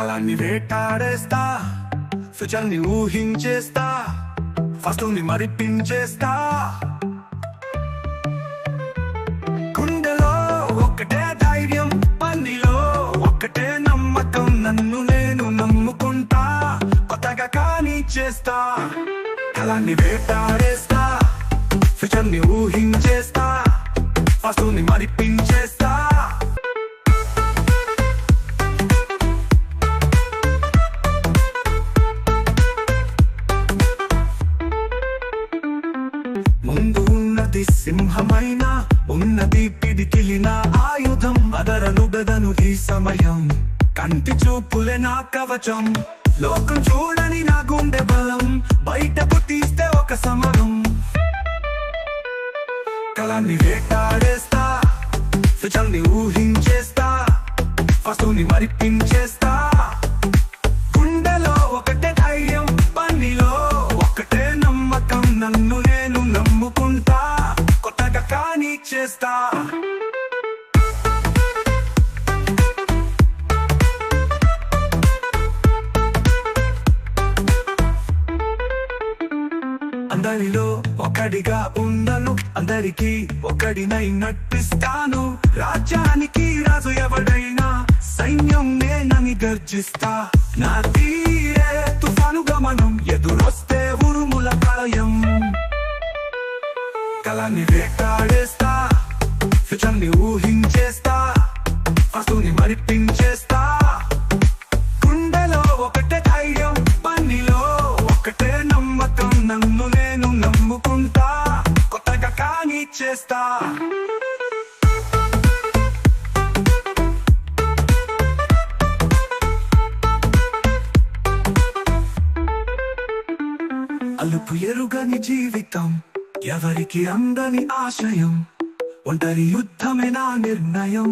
కళాన్ని వేటాడేస్తా, ఫ్యూచర్ని ఊహించేస్తా, ఫస్ట్ని మరిపించేస్తా. గుండెలో ఒక్కటే ధైర్యం, పనిలో ఒక్కటే నమ్మకం. నన్ను నేను నమ్ముకుంటా, కొత్తగా కానీ చేస్తా. కళాన్ని వేటాడేస్తా, ఫ్యూచర్ని ఊహించేస్తా, ఫస్ట్ని మరిపించేస్తా. ముందు ఉన్నది సింహమైన, ఉన్నది పిడికిలిన ఆయుధం. అదరనుగదను ఈ సమయం, కంటి చూపులే నా కవచం. లోకం చూడని నా గుండె బలం, బయటకు తీస్తే ఒక సమరం. కళాన్ని వేటాడేస్తా, ఫ్యూచర్ని ఊహించేస్తా, ఫస్ట్ని మరిపించేస్తా. గుండెలో ఒకటే ధైర్యం, పనిలో ఒకటే నమ్మకం. నన్ను నేను నమ్ముకుంటా, కొత్తగా కానీ చేస్తా. అందరిలో ఒకడిగా ఉన్నను, అందరికీ ఒకడినై నటిస్తాను. రాజ్యానికి రాజు ఎవడైనా, సైన్యం నేనని గర్జిస్తా. నా తీరే తుఫాను గమనం, ఎదురొస్తే ఉరుముల ప్రళయం. కళాన్ని వేటాడేస్తా, ఫ్యూచర్ని ఊహించేస్తా, ఫస్ట్ని మరిపించేస్తా. గుండెలో ఒకటే ధైర్యం, పనిలో ఒకటే నమ్మకం. నన్ను నేను నమ్ముకుంటా, కొత్తగా కానీ చేస్తా. అలుపు ఎరుగని జీవితం, ఎవరికి అందని ఆశయం. ఒంటరి యుద్ధమే నా నిర్ణయం,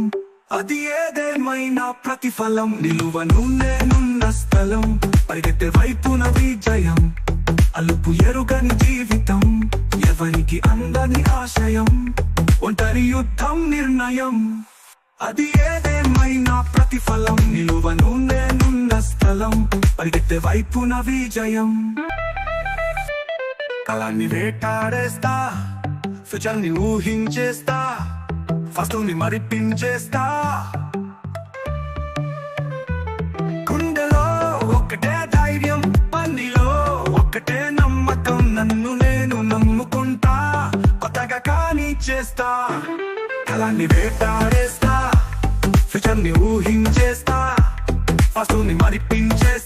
అది ఏదేమైనా ప్రతిఫలం. నిలువను నేనున్న స్థలం, పరిగెత్తే వైపున విజయం. అలుపు ఎరుగని జీవితం, ఎవరికి అందని ఆశయం. ఒంటరి యుద్ధం నిర్ణయం, అది ఏదేమైనా ప్రతిఫలం. నిలువను నేనున్న స్థలం, పరిగెత్తే వైపున విజయం. కళాన్ని వేటాడేస్తా, ఫ్యూచర్ని ఊహించేస్తా, ఫస్ట్ని మరిపించేస్తా. గుండెలో ఒకటే ధైర్యం, పనిలో ఒకటే నమ్మకం. నన్ను నేను నమ్ముకుంటా, కొత్తగా కానీ చేస్తా. కళాన్ని వేటాడేస్తా, ఫ్యూచర్ని ఊహించేస్తా, ఫస్ట్ని మరిపించేస్తా.